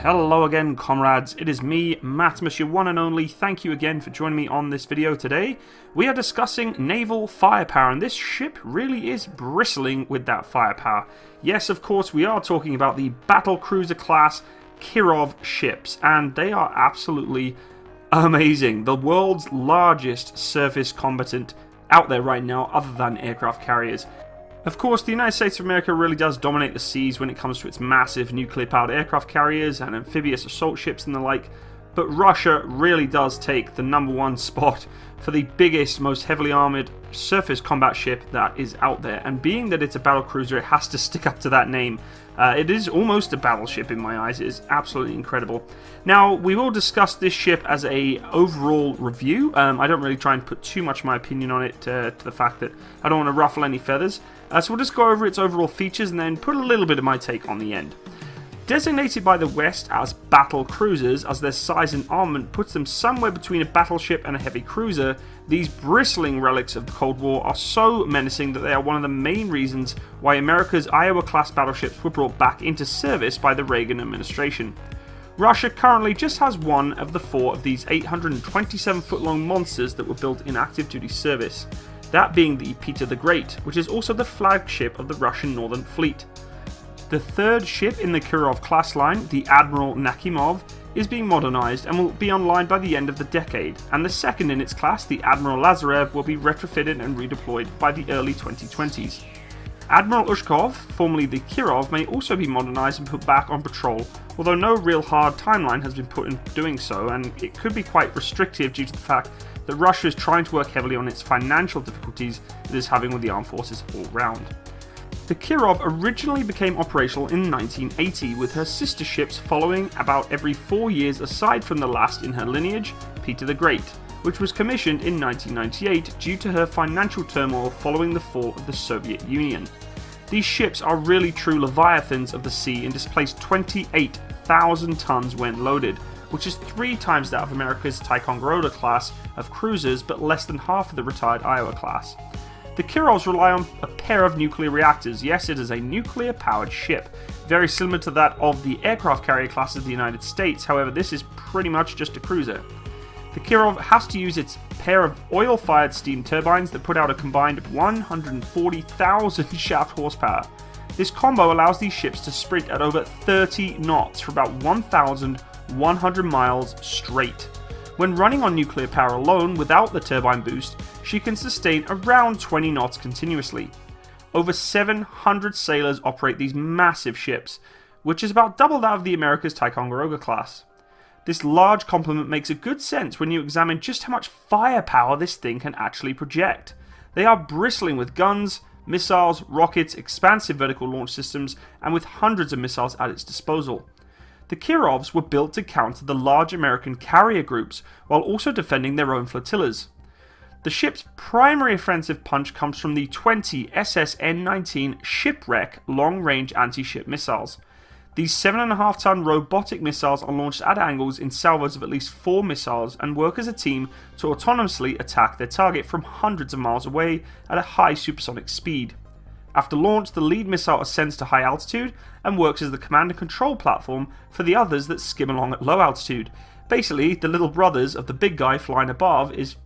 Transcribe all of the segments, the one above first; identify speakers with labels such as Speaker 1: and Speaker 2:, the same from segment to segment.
Speaker 1: Hello again, comrades. It is me, Maximus, your one and only. Thank you again for joining me on this video today. We are discussing naval firepower, and this ship really is bristling with that firepower. Yes, of course, we are talking about the battlecruiser class Kirov ships, and they are absolutely amazing. The world's largest surface combatant out there right now, other than aircraft carriers. Of course, the United States of America really does dominate the seas when it comes to its massive nuclear-powered aircraft carriers and amphibious assault ships and the like, but Russia really does take the #1 spot for the biggest, most heavily armoured surface combat ship that is out there, and being that it's a battlecruiser, it has to stick up to that name. It is almost a battleship in my eyes. It is absolutely incredible. Now, we will discuss this ship as a overall review. I don't really try and put too much of my opinion on it to the fact that I don't want to ruffle any feathers. So we'll just go over its overall features and then put a little bit of my take on the end. Designated by the West as battle cruisers, as their size and armament puts them somewhere between a battleship and a heavy cruiser, these bristling relics of the Cold War are so menacing that they are one of the main reasons why America's Iowa-class battleships were brought back into service by the Reagan administration. Russia currently just has one of the 4 of these 827-foot-long monsters that were built in active duty service, that being the Peter the Great, which is also the flagship of the Russian Northern Fleet. The third ship in the Kirov-class line, the Admiral Nakhimov, is being modernized and will be online by the end of the decade, and the second in its class, the Admiral Lazarev, will be retrofitted and redeployed by the early 2020s. Admiral Ushkov, formerly the Kirov, may also be modernized and put back on patrol, although no real hard timeline has been put in doing so, and it could be quite restrictive due to the fact that Russia is trying to work heavily on its financial difficulties it is having with the armed forces all round. The Kirov originally became operational in 1980, with her sister ships following about every 4 years aside from the last in her lineage, Peter the Great, which was commissioned in 1998 due to her financial turmoil following the fall of the Soviet Union. These ships are really true leviathans of the sea and displace 28,000 tons when loaded, which is 3 times that of America's Ticonderoga class of cruisers, but less than half of the retired Iowa class. The Kirovs rely on a pair of nuclear reactors. Yes, it is a nuclear-powered ship, very similar to that of the aircraft carrier classes of the United States. However, this is pretty much just a cruiser. The Kirov has to use its pair of oil-fired steam turbines that put out a combined 140,000 shaft horsepower. This combo allows these ships to sprint at over 30 knots for about 1,100 miles straight. When running on nuclear power alone, without the turbine boost, she can sustain around 20 knots continuously. Over 700 sailors operate these massive ships, which is about double that of the America's Ticonderoga class. This large complement makes a good sense when you examine just how much firepower this thing can actually project. They are bristling with guns, missiles, rockets, expansive vertical launch systems, and with hundreds of missiles at its disposal. The Kirovs were built to counter the large American carrier groups while also defending their own flotillas. The ship's primary offensive punch comes from the 20 SSN-19 Shipwreck long-range anti-ship missiles. These 7.5-ton robotic missiles are launched at angles in salvos of at least 4 missiles and work as a team to autonomously attack their target from hundreds of miles away at a high supersonic speed. After launch, the lead missile ascends to high altitude and works as the command and control platform for the others that skim along at low altitude. Basically, the little brothers of the big guy flying above is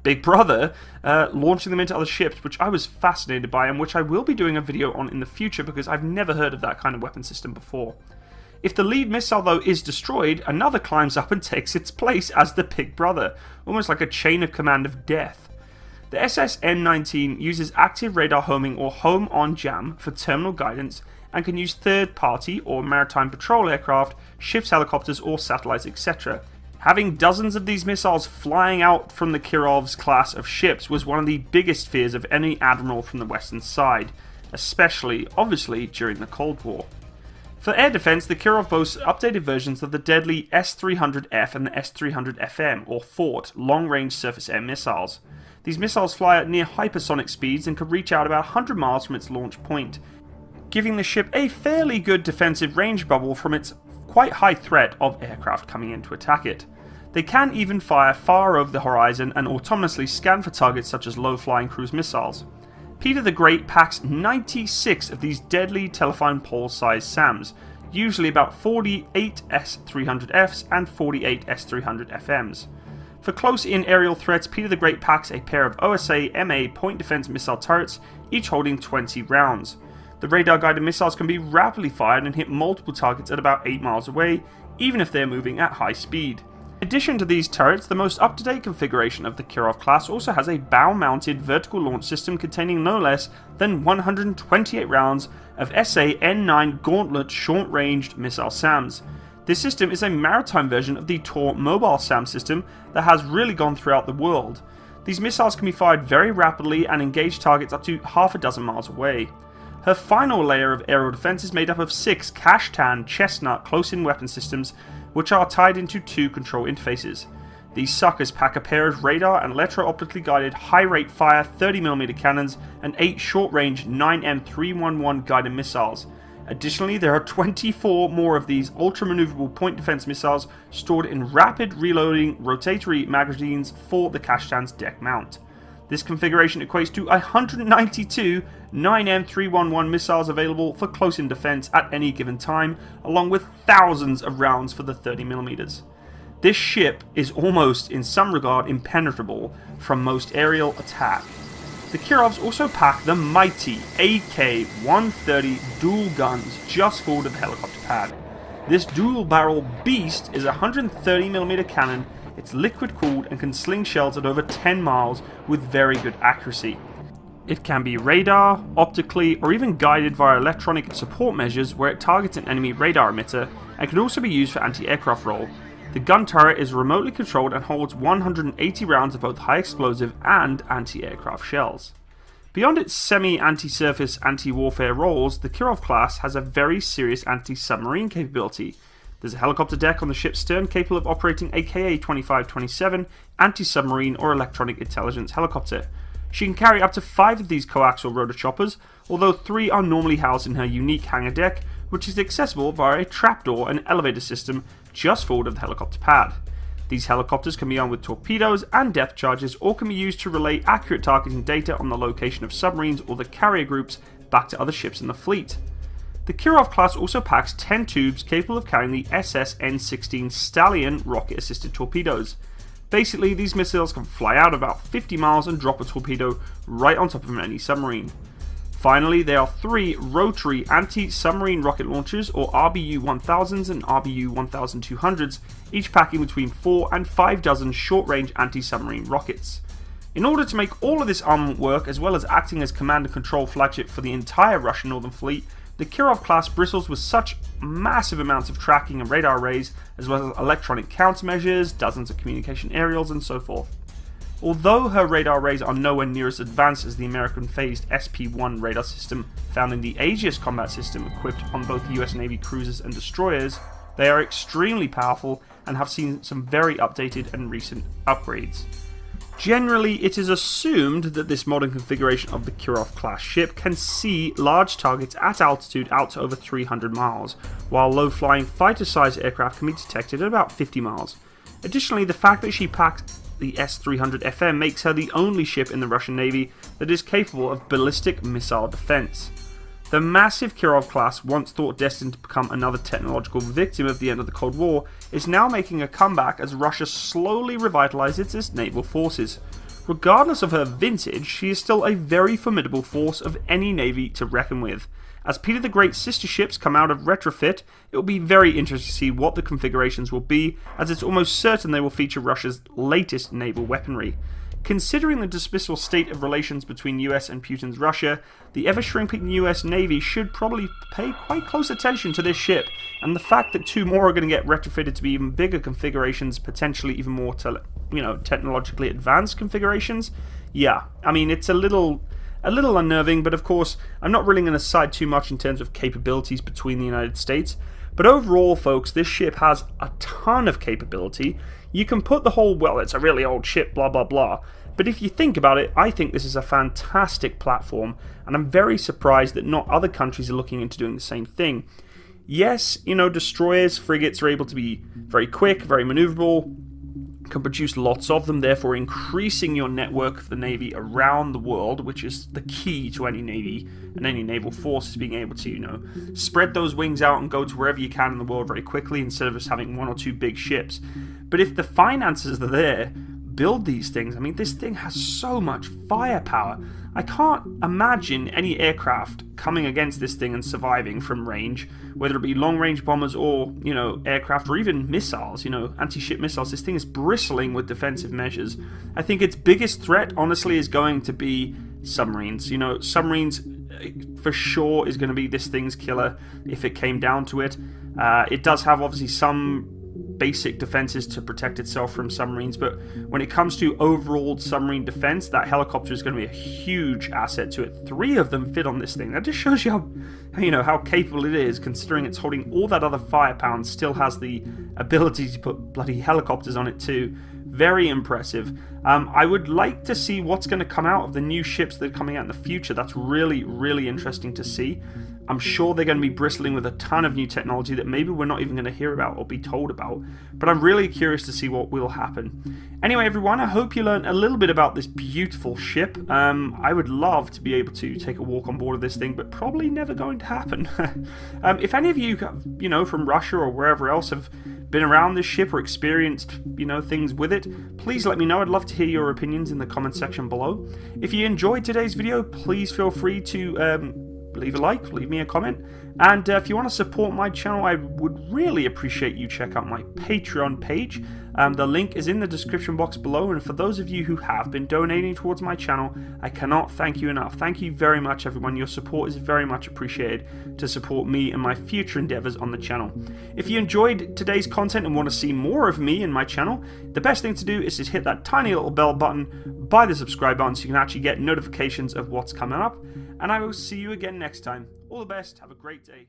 Speaker 1: Big Brother, launching them into other ships, which I was fascinated by and which I will be doing a video on in the future because I've never heard of that kind of weapon system before. If the lead missile though is destroyed, another climbs up and takes its place as the Big Brother, almost like a chain of command of death. The SSN-19 uses active radar homing or home on jam for terminal guidance and can use third-party or maritime patrol aircraft, ships, helicopters or satellites, etc. Having dozens of these missiles flying out from the Kirov's class of ships was one of the biggest fears of any admiral from the western side, especially, obviously, during the Cold War. For air defense, the Kirov boasts updated versions of the deadly S-300F and the S-300FM, or FORT, long-range surface air missiles. These missiles fly at near hypersonic speeds and could reach out about 100 miles from its launch point, giving the ship a fairly good defensive range bubble from its quite high threat of aircraft coming in to attack it. They can even fire far over the horizon and autonomously scan for targets such as low-flying cruise missiles. Peter the Great packs 96 of these deadly telephone pole-sized SAMs, usually about 48 S-300Fs and 48 S-300FMs. For close-in aerial threats, Peter the Great packs a pair of OSA-MA point defense missile turrets, each holding 20 rounds. The radar-guided missiles can be rapidly fired and hit multiple targets at about 8 miles away, even if they are moving at high speed. In addition to these turrets, the most up-to-date configuration of the Kirov-class also has a bow-mounted vertical launch system containing no less than 128 rounds of SA-N9 Gauntlet short-ranged missile SAMs. This system is a maritime version of the Tor mobile SAM system that has really gone throughout the world. These missiles can be fired very rapidly and engage targets up to half a dozen miles away. Her final layer of aerial defense is made up of 6 Kashtan Chestnut close-in weapon systems, which are tied into 2 control interfaces. These suckers pack a pair of radar and electro-optically guided high-rate fire 30mm cannons and 8 short-range 9M311 guided missiles. Additionally, there are 24 more of these ultra-maneuverable point defense missiles stored in rapid reloading rotatory magazines for the Kashtan's deck mount. This configuration equates to 192 9M311 missiles available for close-in defense at any given time, along with thousands of rounds for the 30mm. This ship is almost, in some regard, impenetrable from most aerial attack. The Kirovs also pack the mighty AK-130 dual guns just forward of the helicopter pad. This dual-barrel beast is a 130mm cannon. It's liquid-cooled and can sling shells at over 10 miles with very good accuracy. It can be radar, optically, or even guided via electronic support measures where it targets an enemy radar emitter, and can also be used for anti-aircraft role. The gun turret is remotely controlled and holds 180 rounds of both high explosive and anti-aircraft shells. Beyond its semi-anti-surface, anti-warfare roles, the Kirov-class has a very serious anti-submarine capability. There's a helicopter deck on the ship's stern capable of operating a KA-2527 anti-submarine or electronic intelligence helicopter. She can carry up to 5 of these coaxial rotor choppers, although 3 are normally housed in her unique hangar deck, which is accessible via a trapdoor and elevator system just forward of the helicopter pad. These helicopters can be armed with torpedoes and depth charges, or can be used to relay accurate targeting data on the location of submarines or the carrier groups back to other ships in the fleet. The Kirov-class also packs 10 tubes capable of carrying the SS-N16 Stallion rocket-assisted torpedoes. Basically, these missiles can fly out about 50 miles and drop a torpedo right on top of any submarine. Finally, there are 3 rotary anti-submarine rocket launchers, or RBU-1000s and RBU-1200s, each packing between 4 and 5 dozen short-range anti-submarine rockets. In order to make all of this armament work, as well as acting as command and control flagship for the entire Russian Northern Fleet, the Kirov-class bristles with such massive amounts of tracking and radar arrays, as well as electronic countermeasures, dozens of communication aerials, and so forth. Although her radar arrays are nowhere near as advanced as the American phased SP-1 radar system found in the Aegis combat system equipped on both US Navy cruisers and destroyers, they are extremely powerful and have seen some very updated and recent upgrades. Generally, it is assumed that this modern configuration of the Kirov-class ship can see large targets at altitude out to over 300 miles, while low-flying fighter-sized aircraft can be detected at about 50 miles. Additionally, the fact that she packed the S-300FM makes her the only ship in the Russian Navy that is capable of ballistic missile defense. The massive Kirov-class, once thought destined to become another technological victim of the end of the Cold War, is now making a comeback as Russia slowly revitalizes its naval forces. Regardless of her vintage, she is still a very formidable force of any navy to reckon with. As Peter the Great's sister ships come out of retrofit, it will be very interesting to see what the configurations will be, as it's almost certain they will feature Russia's latest naval weaponry. Considering the dismal state of relations between US and Putin's Russia, the ever-shrinking US Navy should probably pay quite close attention to this ship, and the fact that 2 more are going to get retrofitted to be even bigger configurations, potentially even more technologically advanced configurations, yeah, I mean, it's a little unnerving, but of course, I'm not really going to side too much in terms of capabilities between the United States. But overall, folks, this ship has a ton of capability. You can put the whole, well, it's a really old ship, blah, blah, blah. But if you think about it, I think this is a fantastic platform, and I'm very surprised that not other countries are looking into doing the same thing. Yes, destroyers, frigates are able to be very quick, very maneuverable, can produce lots of them, therefore increasing your network of the Navy around the world, which is the key to any Navy and any naval force, is being able to, you know, spread those wings out and go to wherever you can in the world very quickly instead of just having one or two big ships. But if the finances are there, build these things. I mean, this thing has so much firepower. I can't imagine any aircraft coming against this thing and surviving from range, whether it be long-range bombers or, you know, aircraft or even missiles, you know, anti-ship missiles. This thing is bristling with defensive measures. I think its biggest threat, honestly, is going to be submarines. You know, submarines for sure is going to be this thing's killer if it came down to it. It does have, obviously, some basic defenses to protect itself from submarines, but when it comes to overall submarine defense, that helicopter is going to be a huge asset to it. 3 of them fit on this thing. That just shows you how, you know, how capable it is, considering it's holding all that other firepower and still has the ability to put bloody helicopters on it too. Very impressive. I would like to see what's going to come out of the new ships that are coming out in the future. That's really, really interesting to see. I'm sure they're going to be bristling with a ton of new technology that maybe we're not even going to hear about or be told about. But I'm really curious to see what will happen. Anyway, everyone, I hope you learned a little bit about this beautiful ship. I would love to be able to take a walk on board of this thing, but probably never going to happen. If any of you, you know, from Russia or wherever else have been around this ship or experienced, you know, things with it, please let me know. I'd love to hear your opinions in the comment section below. If you enjoyed today's video, please feel free to leave a like, leave me a comment, and if you want to support my channel, I would really appreciate you check out my Patreon page. The link is in the description box below, and for those of you who have been donating towards my channel, I cannot thank you enough. Thank you very much, everyone. Your support is very much appreciated to support me and my future endeavors on the channel. If you enjoyed today's content and want to see more of me and my channel, the best thing to do is just hit that tiny little bell button by the subscribe button so you can actually get notifications of what's coming up. And I will see you again next time. All the best. Have a great day.